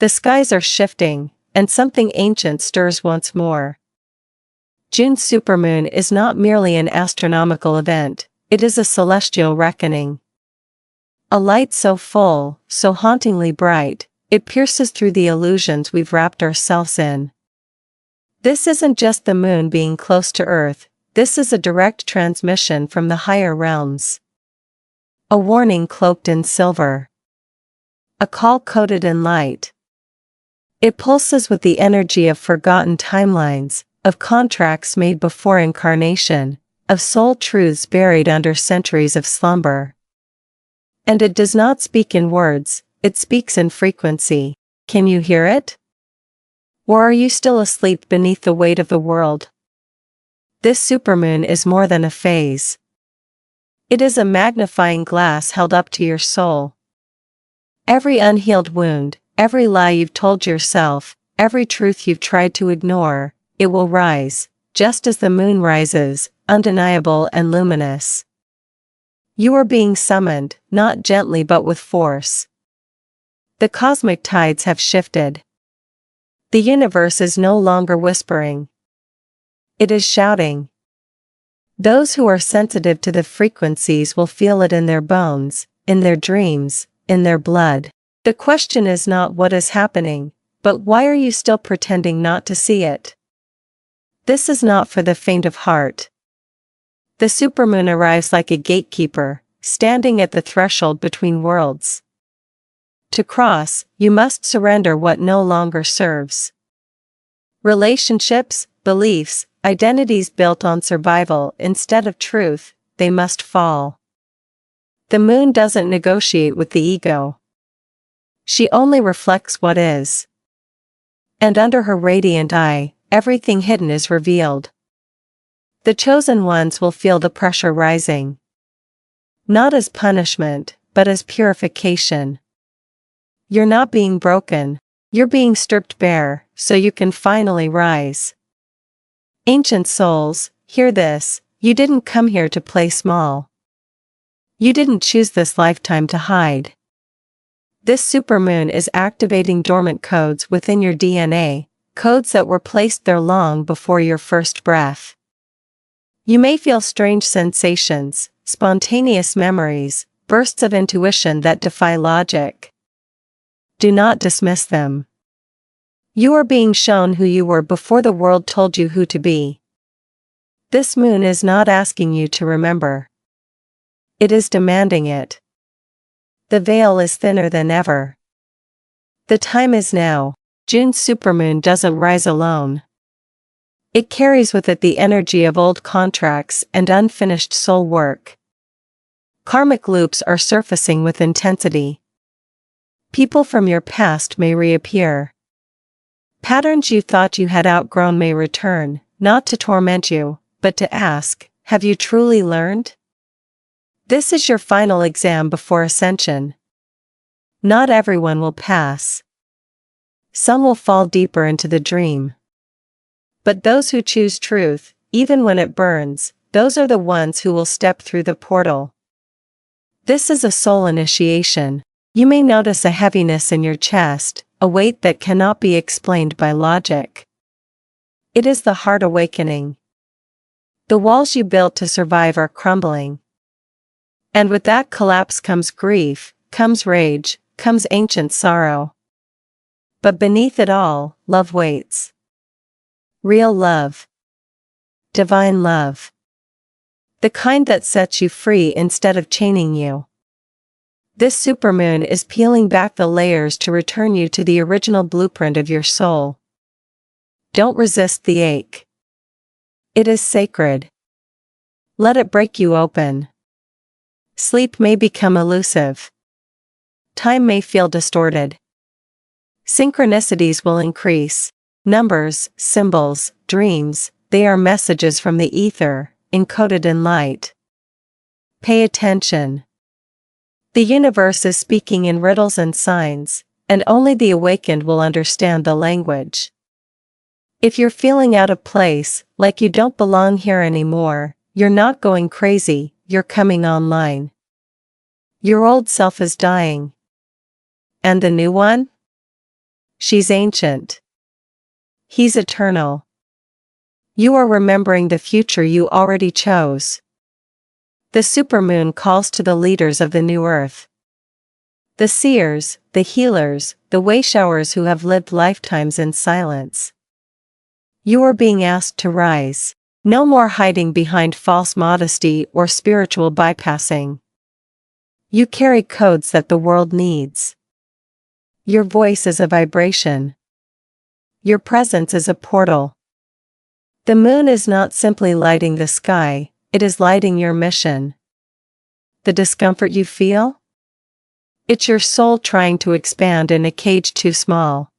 The skies are shifting, and something ancient stirs once more. June's supermoon is not merely an astronomical event, it is a celestial reckoning. A light so full, so hauntingly bright, it pierces through the illusions we've wrapped ourselves in. This isn't just the moon being close to Earth, this is a direct transmission from the higher realms. A warning cloaked in silver. A call coated in light. It pulses with the energy of forgotten timelines, of contracts made before incarnation, of soul truths buried under centuries of slumber. And it does not speak in words, it speaks in frequency. Can you hear it? Or are you still asleep beneath the weight of the world? This supermoon is more than a phase. It is a magnifying glass held up to your soul. Every unhealed wound, every lie you've told yourself, every truth you've tried to ignore, it will rise, just as the moon rises, undeniable and luminous. You are being summoned, not gently but with force. The cosmic tides have shifted. The universe is no longer whispering. It is shouting. Those who are sensitive to the frequencies will feel it in their bones, in their dreams, in their blood. The question is not what is happening, but why are you still pretending not to see it? This is not for the faint of heart. The supermoon arrives like a gatekeeper, standing at the threshold between worlds. To cross, you must surrender what no longer serves. Relationships, beliefs, identities built on survival instead of truth, they must fall. The moon doesn't negotiate with the ego. She only reflects what is. And under her radiant eye, everything hidden is revealed. The chosen ones will feel the pressure rising. Not as punishment, but as purification. You're not being broken, you're being stripped bare, so you can finally rise. Ancient souls, hear this, you didn't come here to play small. You didn't choose this lifetime to hide. This supermoon is activating dormant codes within your DNA, codes that were placed there long before your first breath. You may feel strange sensations, spontaneous memories, bursts of intuition that defy logic. Do not dismiss them. You are being shown who you were before the world told you who to be. This moon is not asking you to remember. It is demanding it. The veil is thinner than ever. The time is now. June's supermoon doesn't rise alone. It carries with it the energy of old contracts and unfinished soul work. Karmic loops are surfacing with intensity. People from your past may reappear. Patterns you thought you had outgrown may return, not to torment you, but to ask, have you truly learned? This is your final exam before Ascension. Not everyone will pass. Some will fall deeper into the dream. But those who choose truth, even when it burns, those are the ones who will step through the portal. This is a soul initiation. You may notice a heaviness in your chest, a weight that cannot be explained by logic. It is the heart awakening. The walls you built to survive are crumbling. And with that collapse comes grief, comes rage, comes ancient sorrow. But beneath it all, love waits. Real love. Divine love. The kind that sets you free instead of chaining you. This supermoon is peeling back the layers to return you to the original blueprint of your soul. Don't resist the ache. It is sacred. Let it break you open. Sleep may become elusive. Time may feel distorted. Synchronicities will increase. Numbers, symbols, dreams, they are messages from the ether, encoded in light. Pay attention. The universe is speaking in riddles and signs, and only the awakened will understand the language. If you're feeling out of place, like you don't belong here anymore, you're not going crazy, you're coming online. Your old self is dying. And the new one? She's ancient. He's eternal. You are remembering the future you already chose. The supermoon calls to the leaders of the new earth. The seers, the healers, the wayshowers who have lived lifetimes in silence. You are being asked to rise. No more hiding behind false modesty or spiritual bypassing. You carry codes that the world needs. Your voice is a vibration. Your presence is a portal. The moon is not simply lighting the sky, it is lighting your mission. The discomfort you feel? It's your soul trying to expand in a cage too small.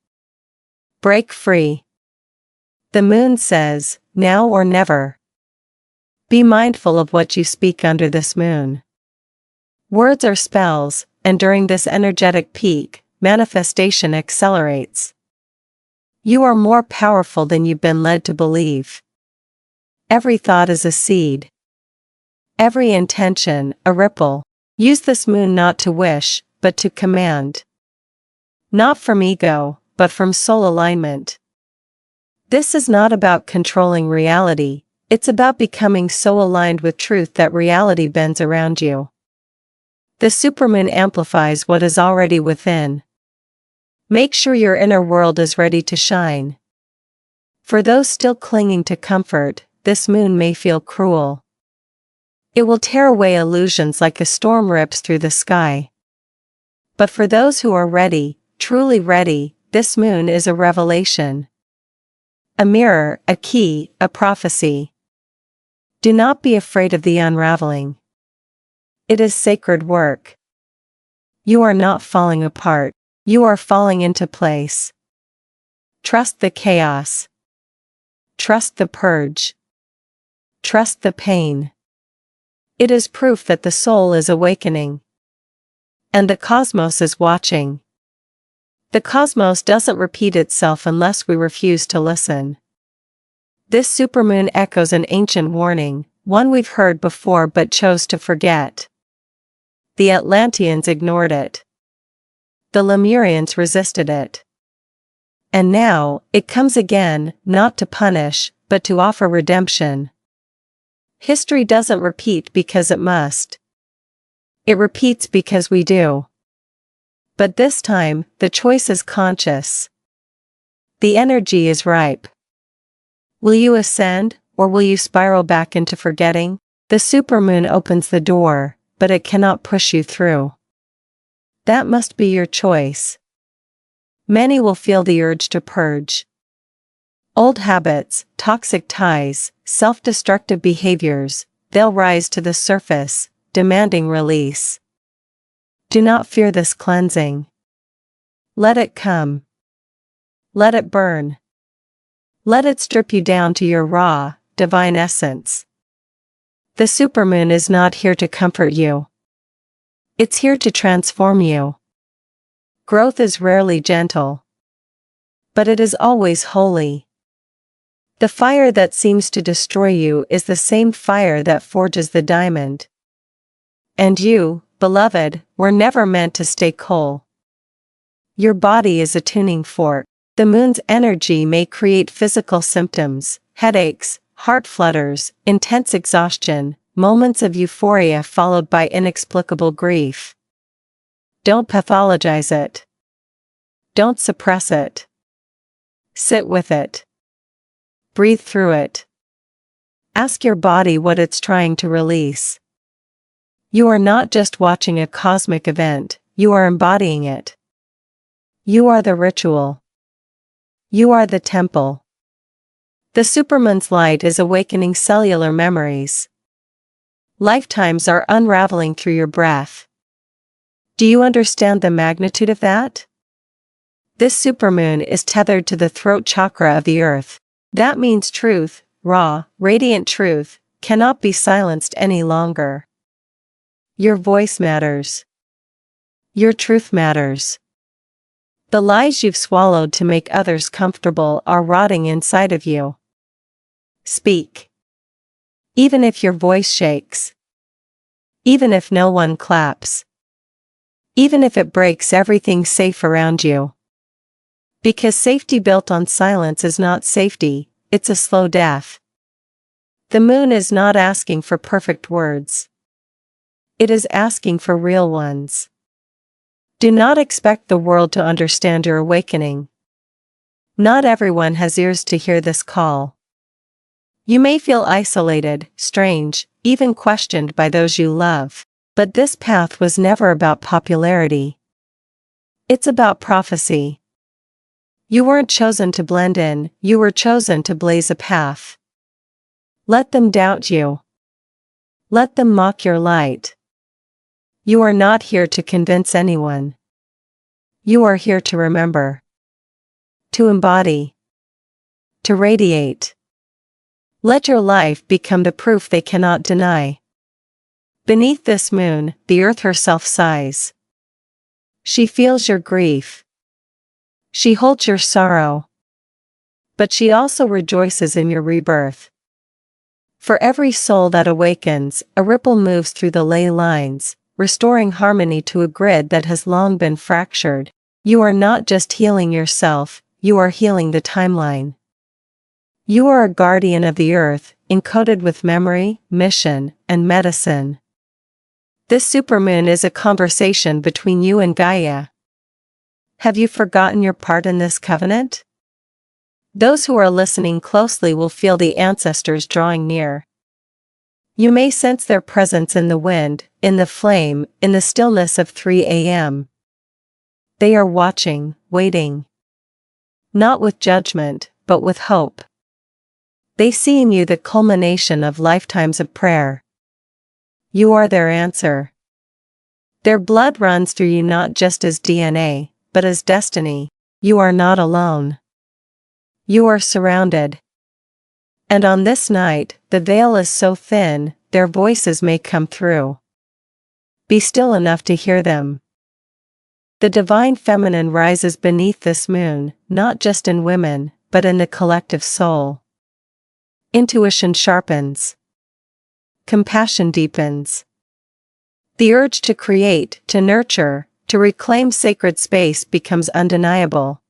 Break free. The moon says, now or never. Be mindful of what you speak under this moon. Words are spells, and during this energetic peak, manifestation accelerates. You are more powerful than you've been led to believe. Every thought is a seed. Every intention, a ripple. Use this moon not to wish, but to command. Not from ego, but from soul alignment. This is not about controlling reality, it's about becoming so aligned with truth that reality bends around you. The supermoon amplifies what is already within. Make sure your inner world is ready to shine. For those still clinging to comfort, this moon may feel cruel. It will tear away illusions like a storm rips through the sky. But for those who are ready, truly ready, this moon is a revelation. A mirror, a key, a prophecy. Do not be afraid of the unraveling. It is sacred work. You are not falling apart. You are falling into place. Trust the chaos. Trust the purge. Trust the pain. It is proof that the soul is awakening. And the cosmos is watching. The cosmos doesn't repeat itself unless we refuse to listen. This supermoon echoes an ancient warning, one we've heard before but chose to forget. The Atlanteans ignored it. The Lemurians resisted it. And now, it comes again, not to punish, but to offer redemption. History doesn't repeat because it must. It repeats because we do. But this time, the choice is conscious. The energy is ripe. Will you ascend, or will you spiral back into forgetting? The supermoon opens the door, but it cannot push you through. That must be your choice. Many will feel the urge to purge. Old habits, toxic ties, self-destructive behaviors, they'll rise to the surface, demanding release. Do not fear this cleansing. Let it come. Let it burn. Let it strip you down to your raw, divine essence. The supermoon is not here to comfort you. It's here to transform you. Growth is rarely gentle. But it is always holy. The fire that seems to destroy you is the same fire that forges the diamond. And you, beloved, were never meant to stay cold. Your body is a tuning fork. The moon's energy may create physical symptoms, headaches, heart flutters, intense exhaustion, moments of euphoria followed by inexplicable grief. Don't pathologize it. Don't suppress it. Sit with it. Breathe through it. Ask your body what it's trying to release. You are not just watching a cosmic event, you are embodying it. You are the ritual. You are the temple. The supermoon's light is awakening cellular memories. Lifetimes are unraveling through your breath. Do you understand the magnitude of that? This supermoon is tethered to the throat chakra of the earth. That means truth, raw, radiant truth, cannot be silenced any longer. Your voice matters. Your truth matters. The lies you've swallowed to make others comfortable are rotting inside of you. Speak. Even if your voice shakes. Even if no one claps. Even if it breaks everything safe around you. Because safety built on silence is not safety, it's a slow death. The moon is not asking for perfect words. It is asking for real ones. Do not expect the world to understand your awakening. Not everyone has ears to hear this call. You may feel isolated, strange, even questioned by those you love, but this path was never about popularity. It's about prophecy. You weren't chosen to blend in, you were chosen to blaze a path. Let them doubt you. Let them mock your light. You are not here to convince anyone. You are here to remember. To embody. To radiate. Let your life become the proof they cannot deny. Beneath this moon, the earth herself sighs. She feels your grief. She holds your sorrow. But she also rejoices in your rebirth. For every soul that awakens, a ripple moves through the ley lines, restoring harmony to a grid that has long been fractured. You are not just healing yourself, you are healing the timeline. You are a guardian of the earth, encoded with memory, mission, and medicine. This supermoon is a conversation between you and Gaia. Have you forgotten your part in this covenant? Those who are listening closely will feel the ancestors drawing near. You may sense their presence in the wind, in the flame, in the stillness of 3 a.m. They are watching, waiting. Not with judgment, but with hope. They see in you the culmination of lifetimes of prayer. You are their answer. Their blood runs through you not just as DNA, but as destiny. You are not alone. You are surrounded. And on this night, the veil is so thin, their voices may come through. Be still enough to hear them. The divine feminine rises beneath this moon, not just in women, but in the collective soul. Intuition sharpens. Compassion deepens. The urge to create, to nurture, to reclaim sacred space becomes undeniable.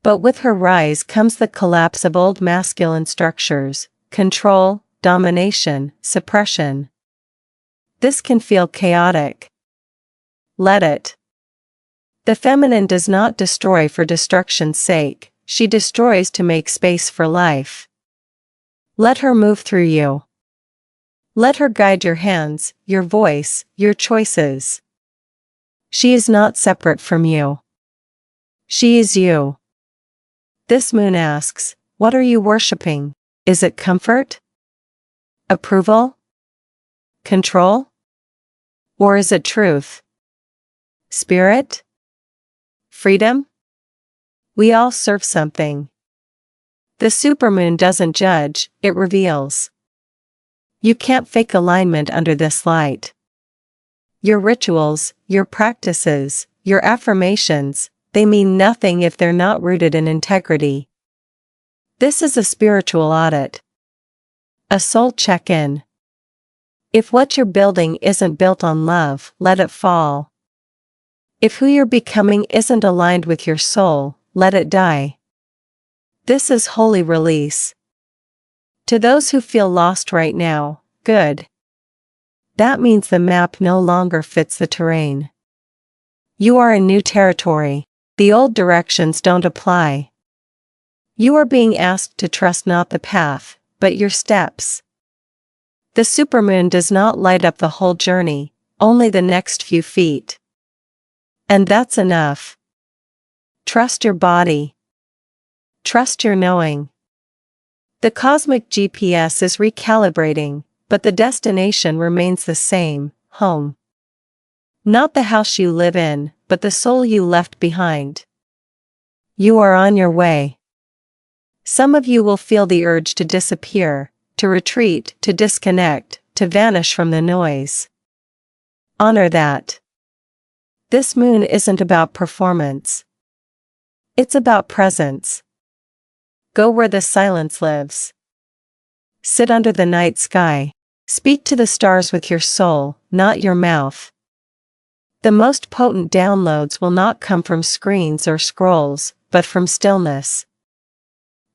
But with her rise comes the collapse of old masculine structures, control, domination, suppression. This can feel chaotic. Let it. The feminine does not destroy for destruction's sake, she destroys to make space for life. Let her move through you. Let her guide your hands, your voice, your choices. She is not separate from you. She is you. This moon asks, what are you worshipping? Is it comfort? Approval? Control? Or is it truth? Spirit? Freedom? We all serve something. The supermoon doesn't judge, it reveals. You can't fake alignment under this light. Your rituals, your practices, your affirmations, they mean nothing if they're not rooted in integrity. This is a spiritual audit. A soul check-in. If what you're building isn't built on love, let it fall. If who you're becoming isn't aligned with your soul, let it die. This is holy release. To those who feel lost right now, good. That means the map no longer fits the terrain. You are in new territory. The old directions don't apply. You are being asked to trust not the path, but your steps. The supermoon does not light up the whole journey, only the next few feet. And that's enough. Trust your body. Trust your knowing. The cosmic GPS is recalibrating, but the destination remains the same, home. Not the house you live in, but the soul you left behind. You are on your way. Some of you will feel the urge to disappear, to retreat, to disconnect, to vanish from the noise. Honor that. This moon isn't about performance. It's about presence. Go where the silence lives. Sit under the night sky. Speak to the stars with your soul, not your mouth. The most potent downloads will not come from screens or scrolls, but from stillness.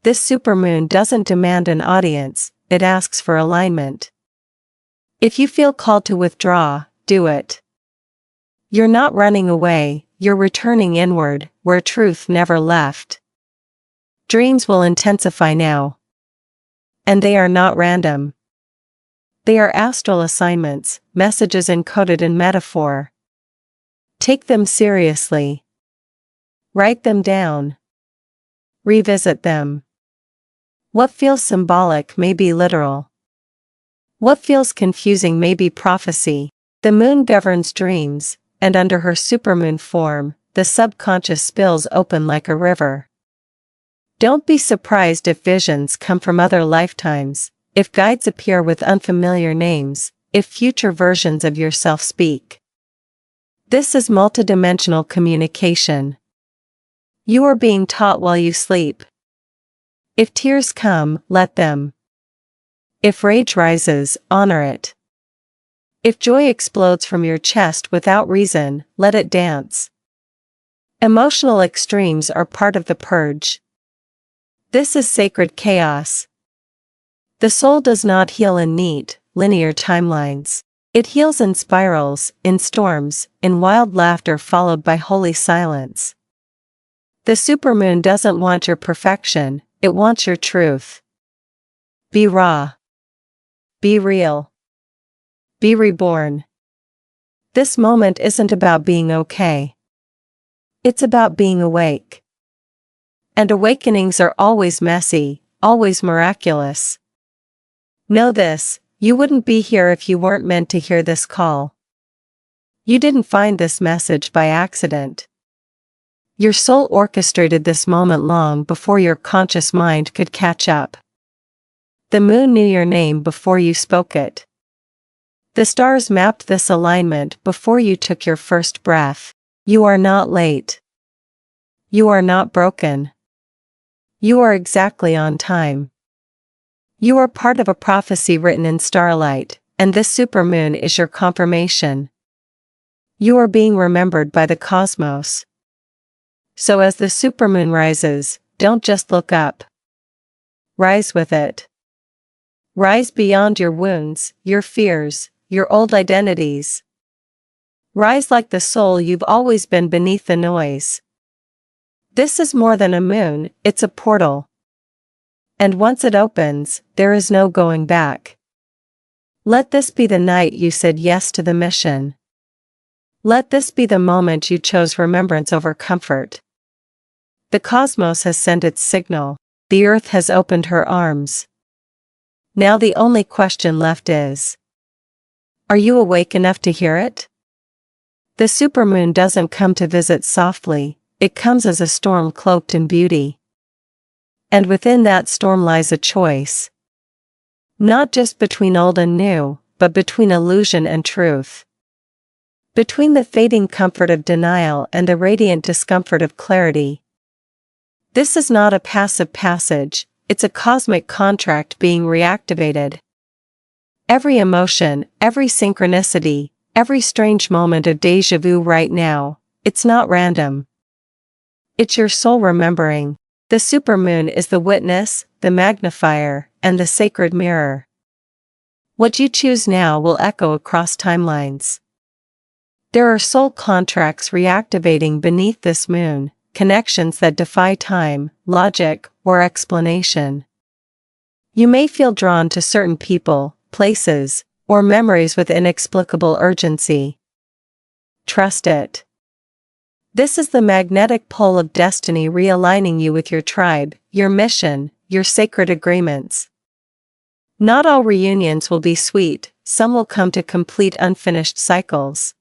This supermoon doesn't demand an audience, it asks for alignment. If you feel called to withdraw, do it. You're not running away, you're returning inward, where truth never left. Dreams will intensify now. And they are not random. They are astral assignments, messages encoded in metaphor. Take them seriously. Write them down. Revisit them. What feels symbolic may be literal. What feels confusing may be prophecy. The moon governs dreams, and under her supermoon form, the subconscious spills open like a river. Don't be surprised if visions come from other lifetimes, if guides appear with unfamiliar names, if future versions of yourself speak. This is multidimensional communication. You are being taught while you sleep. If tears come, let them. If rage rises, honor it. If joy explodes from your chest without reason, let it dance. Emotional extremes are part of the purge. This is sacred chaos. The soul does not heal in neat, linear timelines. It heals in spirals, in storms, in wild laughter followed by holy silence. The supermoon doesn't want your perfection, it wants your truth. Be raw. Be real. Be reborn. This moment isn't about being okay. It's about being awake. And awakenings are always messy, always miraculous. Know this, you wouldn't be here if you weren't meant to hear this call. You didn't find this message by accident. Your soul orchestrated this moment long before your conscious mind could catch up. The moon knew your name before you spoke it. The stars mapped this alignment before you took your first breath. You are not late. You are not broken. You are exactly on time. You are part of a prophecy written in starlight, and this supermoon is your confirmation. You are being remembered by the cosmos. So as the supermoon rises, don't just look up. Rise with it. Rise beyond your wounds, your fears, your old identities. Rise like the soul you've always been beneath the noise. This is more than a moon, it's a portal. And once it opens, there is no going back. Let this be the night you said yes to the mission. Let this be the moment you chose remembrance over comfort. The cosmos has sent its signal, the earth has opened her arms. Now the only question left is, are you awake enough to hear it? The supermoon doesn't come to visit softly, it comes as a storm cloaked in beauty. And within that storm lies a choice. Not just between old and new, but between illusion and truth. Between the fading comfort of denial and the radiant discomfort of clarity. This is not a passive passage, it's a cosmic contract being reactivated. Every emotion, every synchronicity, every strange moment of déjà vu right now, it's not random. It's your soul remembering. The supermoon is the witness, the magnifier, and the sacred mirror. What you choose now will echo across timelines. There are soul contracts reactivating beneath this moon, connections that defy time, logic, or explanation. You may feel drawn to certain people, places, or memories with inexplicable urgency. Trust it. This is the magnetic pull of destiny realigning you with your tribe, your mission, your sacred agreements. Not all reunions will be sweet, some will come to complete unfinished cycles.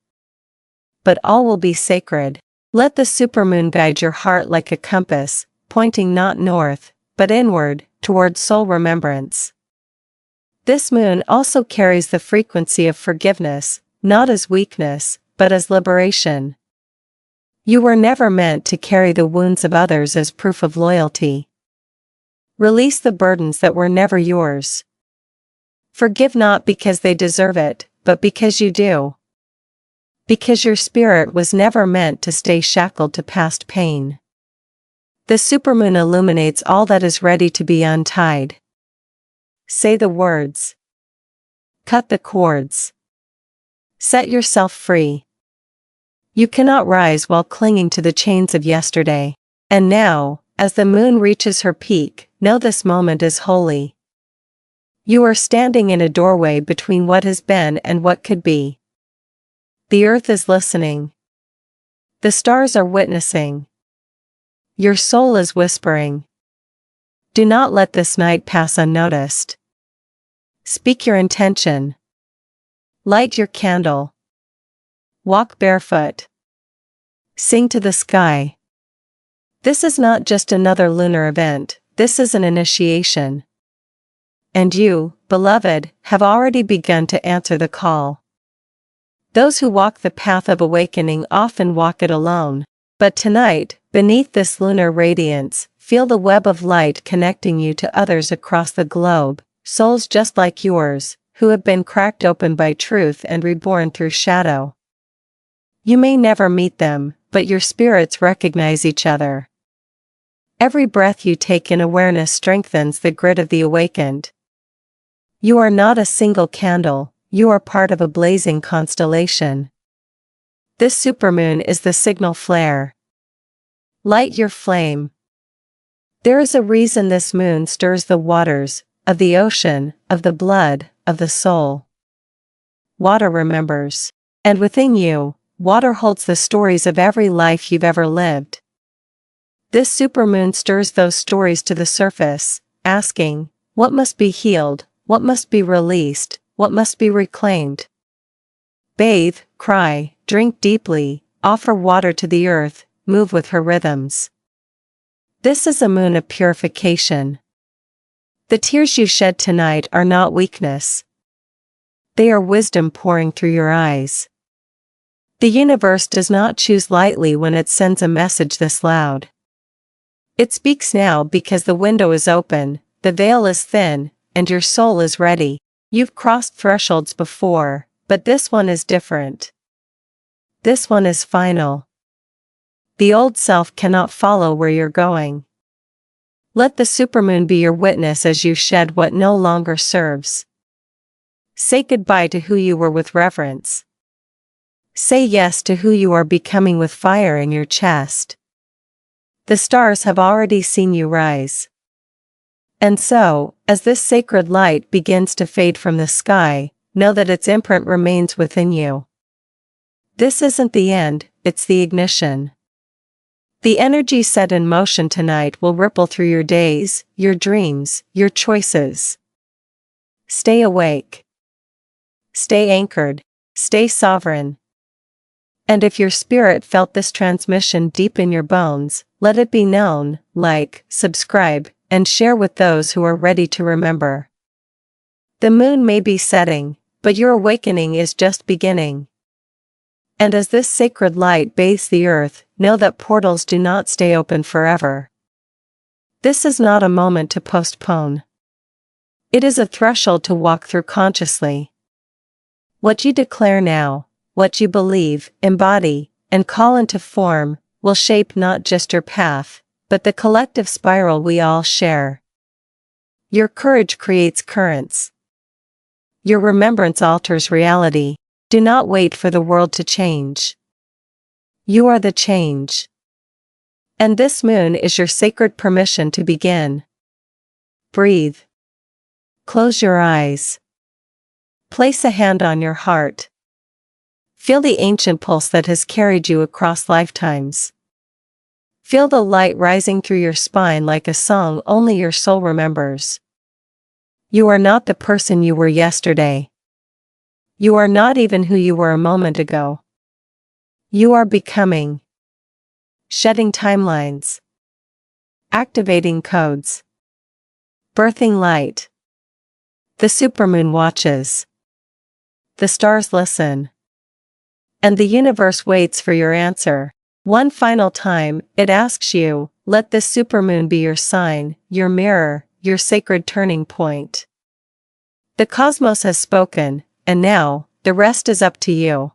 But all will be sacred. Let the supermoon guide your heart like a compass, pointing not north, but inward, toward soul remembrance. This moon also carries the frequency of forgiveness, not as weakness, but as liberation. You were never meant to carry the wounds of others as proof of loyalty. Release the burdens that were never yours. Forgive not because they deserve it, but because you do. Because your spirit was never meant to stay shackled to past pain. The supermoon illuminates all that is ready to be untied. Say the words. Cut the cords. Set yourself free. You cannot rise while clinging to the chains of yesterday. And now, as the moon reaches her peak, know this moment is holy. You are standing in a doorway between what has been and what could be. The earth is listening. The stars are witnessing. Your soul is whispering. Do not let this night pass unnoticed. Speak your intention. Light your candle. Walk barefoot. Sing to the sky. This is not just another lunar event, this is an initiation. And you, beloved, have already begun to answer the call. Those who walk the path of awakening often walk it alone, but tonight, beneath this lunar radiance, feel the web of light connecting you to others across the globe, souls just like yours, who have been cracked open by truth and reborn through shadow. You may never meet them, but your spirits recognize each other. Every breath you take in awareness strengthens the grit of the awakened. You are not a single candle, you are part of a blazing constellation. This supermoon is the signal flare. Light your flame. There is a reason this moon stirs the waters, of the ocean, of the blood, of the soul. Water remembers. And within you, water holds the stories of every life you've ever lived. This supermoon stirs those stories to the surface, asking, what must be healed, what must be released, what must be reclaimed? Bathe, cry, drink deeply, offer water to the earth, move with her rhythms. This is a moon of purification. The tears you shed tonight are not weakness. They are wisdom pouring through your eyes. The universe does not choose lightly when it sends a message this loud. It speaks now because the window is open, the veil is thin, and your soul is ready. You've crossed thresholds before, but this one is different. This one is final. The old self cannot follow where you're going. Let the supermoon be your witness as you shed what no longer serves. Say goodbye to who you were with reverence. Say yes to who you are becoming with fire in your chest. The stars have already seen you rise. And so, as this sacred light begins to fade from the sky, know that its imprint remains within you. This isn't the end, it's the ignition. The energy set in motion tonight will ripple through your days, your dreams, your choices. Stay awake. Stay anchored. Stay sovereign. And if your spirit felt this transmission deep in your bones, let it be known, like, subscribe, and share with those who are ready to remember. The moon may be setting, but your awakening is just beginning. And as this sacred light bathes the earth, know that portals do not stay open forever. This is not a moment to postpone. It is a threshold to walk through consciously. What you declare now, what you believe, embody, and call into form, will shape not just your path, but the collective spiral we all share. Your courage creates currents. Your remembrance alters reality. Do not wait for the world to change. You are the change. And this moon is your sacred permission to begin. Breathe. Close your eyes. Place a hand on your heart. Feel the ancient pulse that has carried you across lifetimes. Feel the light rising through your spine like a song only your soul remembers. You are not the person you were yesterday. You are not even who you were a moment ago. You are becoming. Shedding timelines. Activating codes. Birthing light. The supermoon watches. The stars listen. And the universe waits for your answer. One final time, it asks you, let this supermoon be your sign, your mirror, your sacred turning point. The cosmos has spoken, and now, the rest is up to you.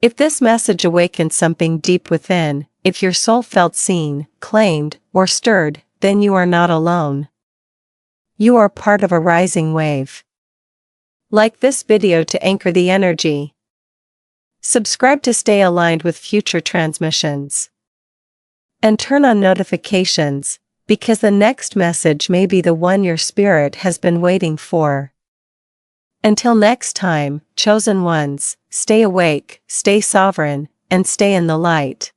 If this message awakens something deep within, if your soul felt seen, claimed, or stirred, then you are not alone. You are part of a rising wave. Like this video to anchor the energy. Subscribe to stay aligned with future transmissions. And turn on notifications, because the next message may be the one your spirit has been waiting for. Until next time, chosen ones, stay awake, stay sovereign, and stay in the light.